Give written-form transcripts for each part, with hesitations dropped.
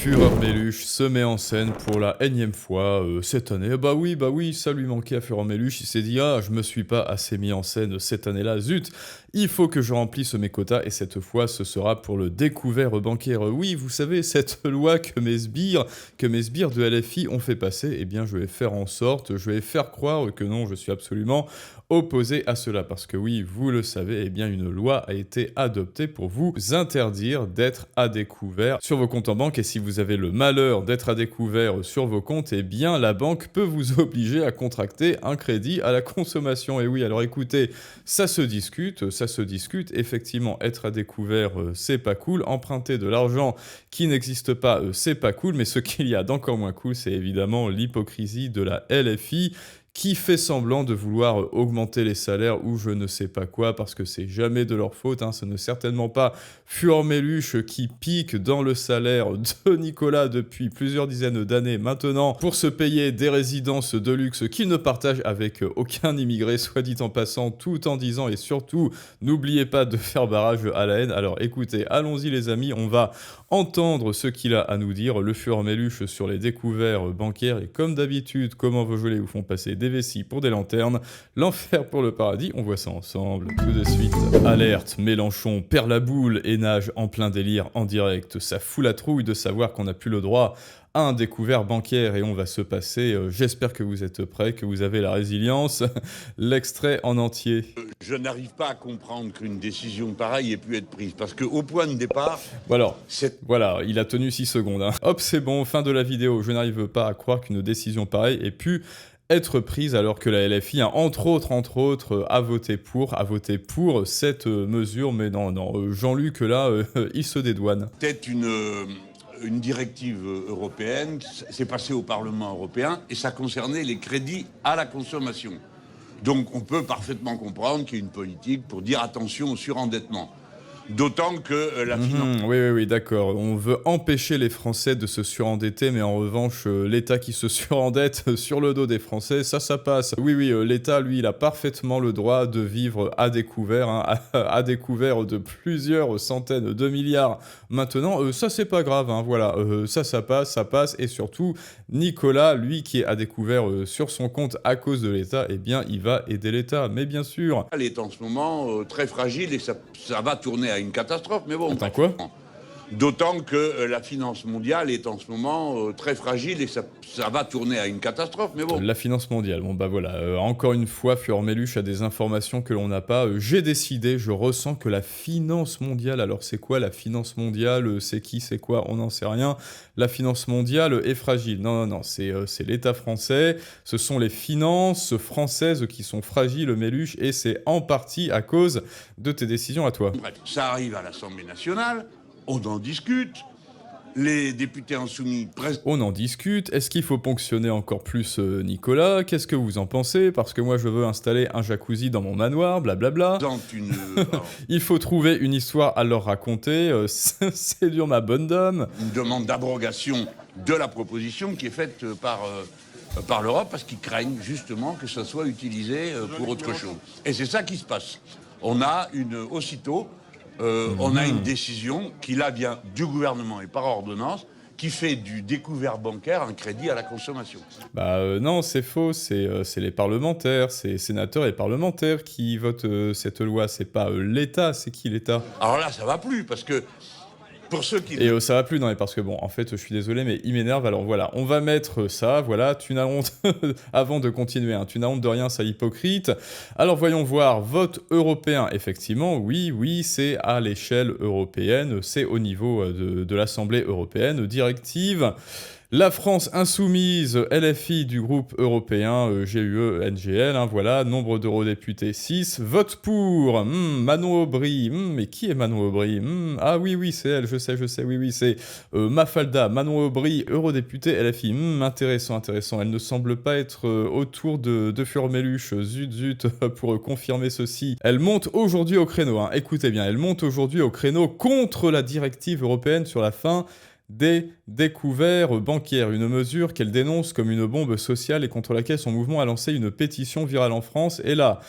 Fureur Méluche se met en scène pour la énième fois cette année. Bah oui, ça lui manquait à Fureur Méluche. Il s'est dit, ah, je me suis pas assez mis en scène cette année-là, zut, il faut que je remplisse mes quotas et cette fois, ce sera pour le découvert bancaire. Oui, vous savez, cette loi que mes sbires de LFI ont fait passer, eh bien, je vais faire en sorte, je vais faire croire que non, je suis absolument opposé à cela. Parce que oui, vous le savez, eh bien, une loi a été adoptée pour vous interdire d'être à découvert sur vos comptes en banque. Et si vous avez le malheur d'être à découvert sur vos comptes, eh bien, la banque peut vous obliger à contracter un crédit à la consommation. Et oui, alors écoutez, ça se discute. Effectivement, être à découvert, c'est pas cool. Emprunter de l'argent qui n'existe pas, c'est pas cool. Mais ce qu'il y a d'encore moins cool, c'est évidemment l'hypocrisie de la LFI qui fait semblant de vouloir augmenter les salaires ou je ne sais pas quoi, parce que c'est jamais de leur faute, hein. Ce n'est certainement pas Fureur Méluche qui pique dans le salaire de Nicolas depuis plusieurs dizaines d'années maintenant pour se payer des résidences de luxe qu'il ne partage avec aucun immigré, soit dit en passant, tout en disant et surtout, n'oubliez pas de faire barrage à la haine. Alors écoutez, allons-y les amis, on va entendre ce qu'il a à nous dire, le Fureur Méluche sur les découverts bancaires et comme d'habitude, comment vos gelées vous font passer des vessies pour des lanternes, l'enfer pour le paradis, on voit ça ensemble tout de suite. Alerte, Mélenchon perd la boule et nage en plein délire en direct, ça fout la trouille de savoir qu'on n'a plus le droit à un découvert bancaire et on va se passer, j'espère que vous êtes prêts, que vous avez la résilience, l'extrait en entier. Je n'arrive pas à comprendre qu'une décision pareille ait pu être prise, parce qu'au point de départ... Voilà, il a tenu 6 secondes. Hein. Hop, c'est bon, fin de la vidéo. Je n'arrive pas à croire qu'une décision pareille ait pu être prise alors que la LFI, hein, entre autres, a voté pour cette mesure. Mais non, Jean-Luc, là, il se dédouane. Peut-être une directive européenne, c'est passé au Parlement européen et ça concernait les crédits à la consommation. Donc on peut parfaitement comprendre qu'il y a une politique pour dire attention au surendettement. D'autant que la finance... Oui, d'accord. On veut empêcher les Français de se surendetter, mais en revanche, l'État qui se surendette sur le dos des Français, ça passe. Oui, l'État, lui, il a parfaitement le droit de vivre à découvert, hein, à découvert de plusieurs centaines de milliards. Maintenant, ça, c'est pas grave, hein, voilà. Ça passe. Et surtout, Nicolas, lui, qui est à découvert sur son compte à cause de l'État, eh bien, il va aider l'État. Mais bien sûr. Elle est en ce moment très fragile et ça va tourner à une catastrophe, mais bon. Attends, quoi ? D'autant que la finance mondiale est en ce moment très fragile et ça va tourner à une catastrophe, mais bon. La finance mondiale, bon bah voilà, encore une fois, Fureur Méluche a des informations que l'on n'a pas. J'ai décidé, je ressens que la finance mondiale, alors c'est quoi la finance mondiale ? C'est qui, c'est quoi ? On n'en sait rien. La finance mondiale est fragile. Non, c'est l'État français, ce sont les finances françaises qui sont fragiles, Méluche, et c'est en partie à cause de tes décisions à toi. Bref, ça arrive à l'Assemblée nationale. On en discute, les députés insoumis... On en discute, est-ce qu'il faut ponctionner encore plus Nicolas ? Qu'est-ce que vous en pensez ? Parce que moi je veux installer un jacuzzi dans mon manoir, blablabla. Il faut trouver une histoire à leur raconter, c'est dur ma bonne dame. Une demande d'abrogation de la proposition qui est faite par l'Europe parce qu'ils craignent justement que ça soit utilisé pour autre chose. Et c'est ça qui se passe. On a aussitôt... on a une décision qui là vient du gouvernement et par ordonnance qui fait du découvert bancaire un crédit à la consommation. Non, c'est faux, c'est les parlementaires, c'est les sénateurs et parlementaires qui votent cette loi, c'est pas l'État, c'est qui l'État ? Alors là, ça va plus parce que pour ceux qui... Et ça va plus, non, mais parce que bon, en fait, je suis désolé, mais il m'énerve, alors voilà, on va mettre ça, voilà, tu n'as honte, avant de continuer, hein, tu n'as honte de rien, ça hypocrite. Alors voyons voir, vote européen, effectivement, oui, c'est à l'échelle européenne, c'est au niveau de l'Assemblée européenne, directive... La France insoumise, LFI du groupe européen, GUE, NGL, hein, voilà, nombre d'eurodéputés 6, vote pour, Manon Aubry, mais qui est Manon Aubry Ah oui, c'est elle, je sais, oui, c'est Mafalda, Manon Aubry, eurodéputée LFI, intéressant, elle ne semble pas être autour de Fureur Méluche, zut, pour confirmer ceci. Elle monte aujourd'hui au créneau, hein, écoutez bien, elle monte aujourd'hui au créneau contre la directive européenne sur la fin des découvertes bancaires, une mesure qu'elle dénonce comme une bombe sociale et contre laquelle son mouvement a lancé une pétition virale en France. Et là,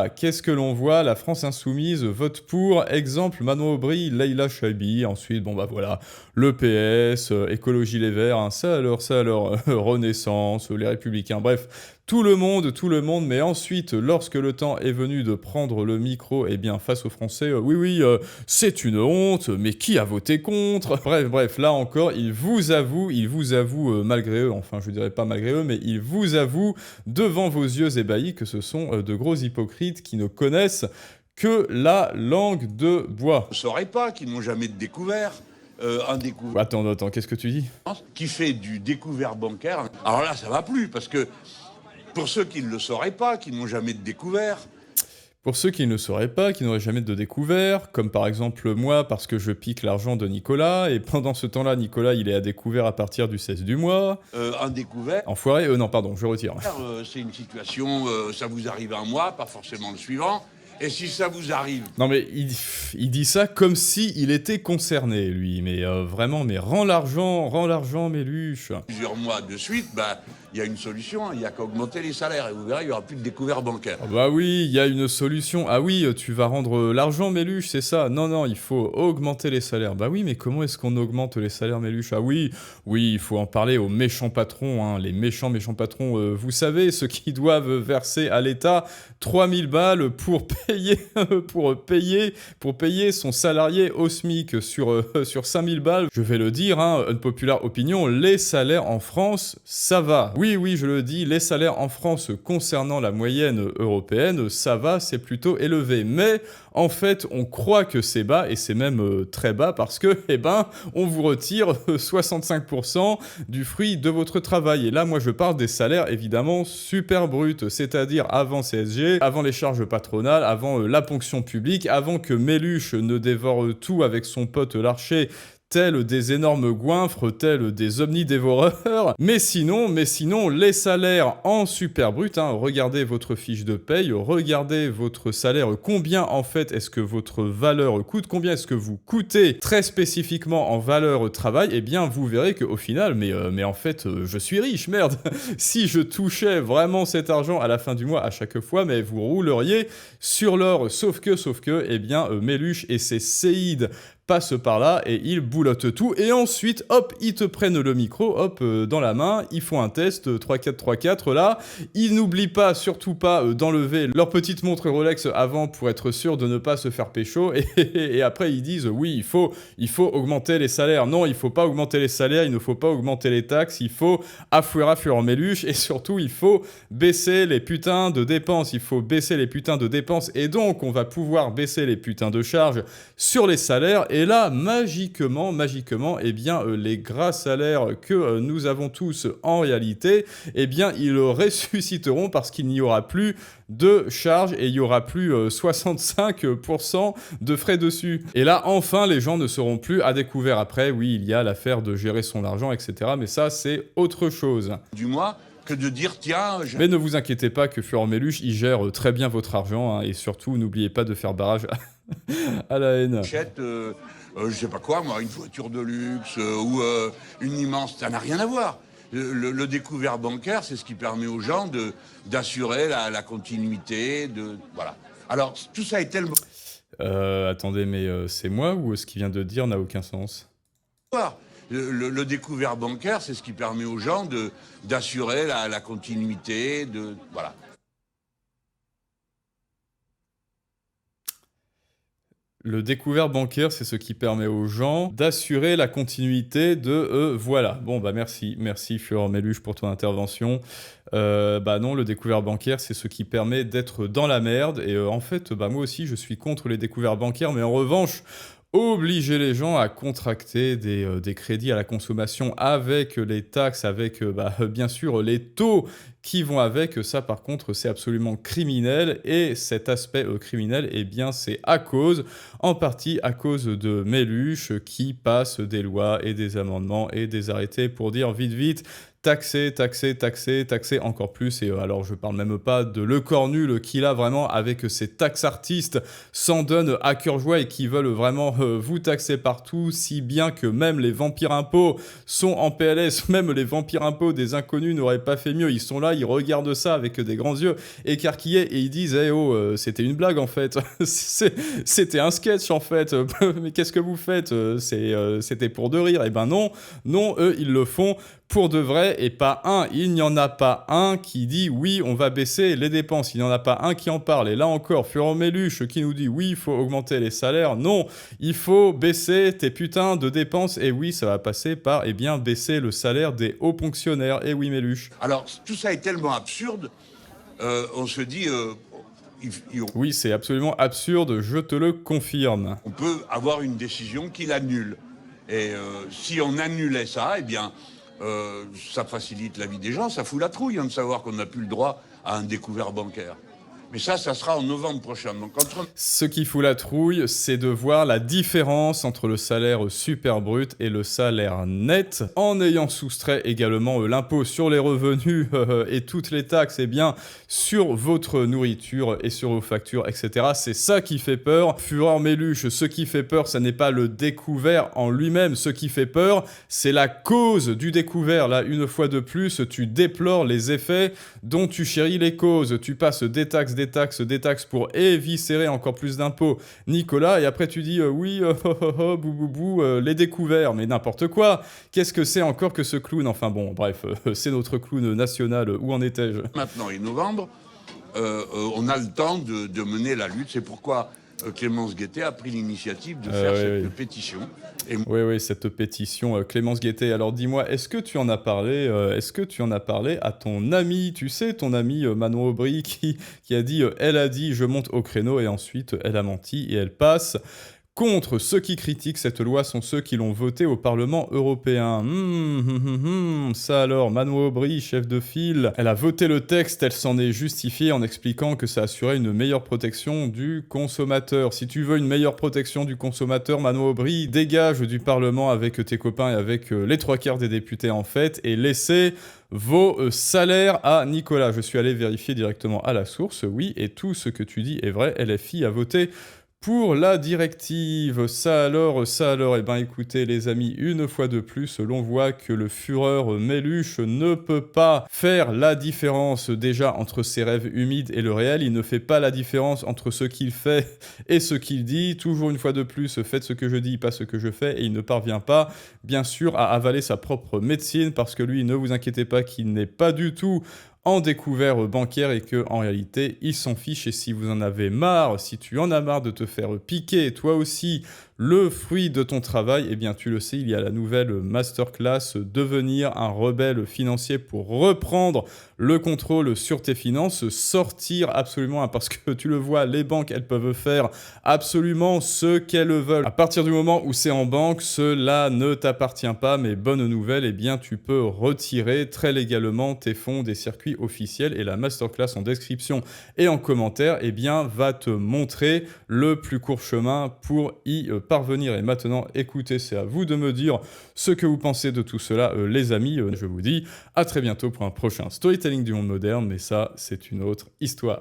qu'est-ce que l'on voit? La France insoumise vote pour, exemple Manon Aubry, Leïla Chaibi, ensuite, bon bah voilà, le PS, Écologie Les Verts, hein, ça alors, Renaissance, les Républicains, bref, tout le monde, mais ensuite, lorsque le temps est venu de prendre le micro, eh bien, face aux Français, oui, c'est une honte, mais qui a voté contre? Bref, là encore, il vous avoue, malgré eux, enfin, je dirais pas malgré eux, mais il vous avoue, devant vos yeux ébahis, que ce sont de gros hypocrites qui ne connaissent que la langue de bois. Vous ne saurez pas qu'ils n'ont jamais découvert. Un découvert Attends, qu'est-ce que tu dis? qui fait du découvert bancaire. Alors là, ça va plus, parce que pour ceux qui ne le sauraient pas, qui n'ont jamais découvert, Pour ceux qui ne sauraient pas, qui n'auraient jamais de découvert, comme par exemple moi parce que je pique l'argent de Nicolas, et pendant ce temps-là, Nicolas, il est à découvert à partir du 16 du mois. un découvert, Enfoiré, non, pardon, je retire. c'est une situation, ça vous arrive un mois, pas forcément le suivant. Et si ça vous arrive... Non mais il dit ça comme si il était concerné, lui. Mais vraiment, mais rends l'argent, Méluche. Plusieurs mois de suite, il y a une solution, hein. Il n'y a qu'à augmenter les salaires. Et vous verrez, il n'y aura plus de découvert bancaire. Ah bah oui, il y a une solution. Ah oui, tu vas rendre l'argent, Méluche, c'est ça. Non, il faut augmenter les salaires. Bah oui, mais comment est-ce qu'on augmente les salaires, Méluche? Ah oui, il faut en parler aux méchants patrons, hein, les méchants patrons. Vous savez, ceux qui doivent verser à l'État 3000 balles pour payer son salarié au SMIC sur 5000 balles. Je vais le dire, hein, unpopular opinion, les salaires en France, ça va. Oui, je le dis, les salaires en France concernant la moyenne européenne, ça va, c'est plutôt élevé. Mais en fait, on croit que c'est bas, et c'est même très bas, parce que, on vous retire 65% du fruit de votre travail. Et là, moi, je parle des salaires, évidemment, super bruts, c'est-à-dire avant CSG, avant les charges patronales, avant la ponction publique, avant que Méluche ne dévore tout avec son pote Larcher, tels des énormes goinfres, tels des omnidévoreurs. Mais sinon, les salaires en super brut, hein, regardez votre fiche de paye, regardez votre salaire, combien en fait est-ce que votre valeur coûte, combien est-ce que vous coûtez très spécifiquement en valeur travail, eh bien vous verrez qu'au final, mais en fait, je suis riche, merde. Si je touchais vraiment cet argent à la fin du mois à chaque fois, mais vous rouleriez sur l'or, sauf que, Méluche et ses séides passent par là et ils boulotent tout. Et ensuite, hop, ils te prennent le micro, hop, dans la main, ils font un test, 3-4-3-4, là. Ils n'oublient pas, surtout pas, d'enlever leur petite montre Rolex avant pour être sûr de ne pas se faire pécho. Et après, ils disent, oui, il faut augmenter les salaires. Non, il faut pas augmenter les salaires, il ne faut pas augmenter les taxes, il faut affouer en Méluche. Et surtout, il faut baisser les putains de dépenses. Il faut baisser les putains de dépenses. Et donc, on va pouvoir baisser les putains de charges sur les salaires. Et là, magiquement, les gras salaires que nous avons tous en réalité, ils ressusciteront parce qu'il n'y aura plus de charges et il n'y aura plus 65% de frais dessus. Et là, enfin, les gens ne seront plus à découvert. Après, oui, il y a l'affaire de gérer son argent, etc. Mais ça, c'est autre chose. Du mois, que de dire, tiens... Mais ne vous inquiétez pas que Florent Méluche, il gère très bien votre argent, hein, et surtout, n'oubliez pas de faire barrage à la haine. J'achète, je sais pas quoi, moi, une voiture de luxe ou une immense... Ça n'a rien à voir. Le découvert bancaire, c'est ce qui permet aux gens d'assurer la continuité, voilà. Alors, tout ça est tellement... Attendez, mais c'est moi ou ce qu'il vient de dire n'a aucun sens? Le découvert bancaire, c'est ce qui permet aux gens d'assurer la continuité, voilà. Le découvert bancaire, c'est ce qui permet aux gens d'assurer la continuité de voilà. Bon, merci Florent Méluche pour ton intervention. Non, le découvert bancaire, c'est ce qui permet d'être dans la merde. Et en fait, moi aussi, je suis contre les découverts bancaires, mais en revanche, obliger les gens à contracter des crédits à la consommation avec les taxes, avec bien sûr les taux qui vont avec, ça par contre c'est absolument criminel, et cet aspect criminel, c'est en partie à cause de Méluche qui passe des lois et des amendements et des arrêtés pour dire vite, taxer encore plus. Et alors je parle même pas de Lecornu qui là vraiment avec ses taxes artistes s'en donnent à cœur joie et qui veulent vraiment vous taxez partout, si bien que même les vampires impôts sont en PLS, même les vampires impôts des inconnus n'auraient pas fait mieux. Ils sont là, ils regardent ça avec des grands yeux écarquillés et ils disent "Eh oh, c'était une blague en fait, c'était un sketch en fait, mais qu'est-ce que vous faites, c'était pour de rire." Eh ben non, non, eux ils le font pour de vrai, et pas un. Il n'y en a pas un qui dit oui, on va baisser les dépenses. Il n'y en a pas un qui en parle. Et là encore, Furent-Méluche qui nous dit oui, il faut augmenter les salaires. Non, il faut baisser tes putains de dépenses. Et oui, ça va passer par, eh bien, baisser le salaire des hauts fonctionnaires. Et oui, Méluche. Alors, tout ça est tellement absurde, on se dit... Oui, c'est absolument absurde, je te le confirme. On peut avoir une décision qui l'annule. Et si on annulait ça, eh bien... ça facilite la vie des gens, ça fout la trouille de savoir qu'on n'a plus le droit à un découvert bancaire. Mais ça sera en novembre prochain. Donc, Ce qui fout la trouille, c'est de voir la différence entre le salaire super brut et le salaire net, en ayant soustrait également l'impôt sur les revenus et toutes les taxes, eh bien, sur votre nourriture et sur vos factures, etc. C'est ça qui fait peur. Furent-Méluche, ce qui fait peur, ça n'est pas le découvert en lui-même. Ce qui fait peur, c'est la cause du découvert. Là, une fois de plus, tu déplores les effets dont tu chéris les causes. Tu passes des taxes pour éviscérer encore plus d'impôts, Nicolas, et après tu dis oui, les découverts, mais n'importe quoi. Qu'est-ce que c'est encore que ce clown? Enfin bon, bref, c'est notre clown national, où en étais-je? Maintenant et novembre, on a le temps de mener la lutte. C'est pourquoi Clémence Guettet a pris l'initiative de faire cette pétition. Oui, cette pétition, Clémence Guettet. Alors dis-moi, est-ce que tu en as parlé à ton ami, tu sais, ton ami Manon Aubry, qui a dit, elle a dit, je monte au créneau, et ensuite elle a menti et elle passe. Contre ceux qui critiquent cette loi sont ceux qui l'ont votée au Parlement européen. Ça alors, Manon Aubry, chef de file, elle a voté le texte, elle s'en est justifiée en expliquant que ça assurait une meilleure protection du consommateur. Si tu veux une meilleure protection du consommateur, Manon Aubry, dégage du Parlement avec tes copains et avec les 3/4 des députés en fait, et laissez vos salaires à Nicolas. Je suis allé vérifier directement à la source, oui, et tout ce que tu dis est vrai, LFI a voté pour la directive. Ça alors, eh ben écoutez les amis, une fois de plus, l'on voit que le Furent-Méluche ne peut pas faire la différence déjà entre ses rêves humides et le réel, il ne fait pas la différence entre ce qu'il fait et ce qu'il dit, toujours une fois de plus, faites ce que je dis, pas ce que je fais, et il ne parvient pas, bien sûr, à avaler sa propre médecine, parce que lui, ne vous inquiétez pas qu'il n'est pas du tout en découvert bancaire et que en réalité il s'en fiche. Et si vous en avez marre, si tu en as marre de te faire piquer toi aussi le fruit de ton travail, eh bien tu le sais, il y a la nouvelle masterclass devenir un rebelle financier pour reprendre le contrôle sur tes finances, sortir absolument, parce que tu le vois, les banques elles peuvent faire absolument ce qu'elles veulent. À partir du moment où c'est en banque, cela ne t'appartient pas, mais bonne nouvelle, eh bien tu peux retirer très légalement tes fonds des circuits officiels, et la masterclass en description et en commentaire, eh bien va te montrer le plus court chemin pour y parvenir. Et maintenant, écoutez, c'est à vous de me dire ce que vous pensez de tout cela, les amis. Je vous dis à très bientôt pour un prochain Storytelling du monde moderne, mais ça, c'est une autre histoire.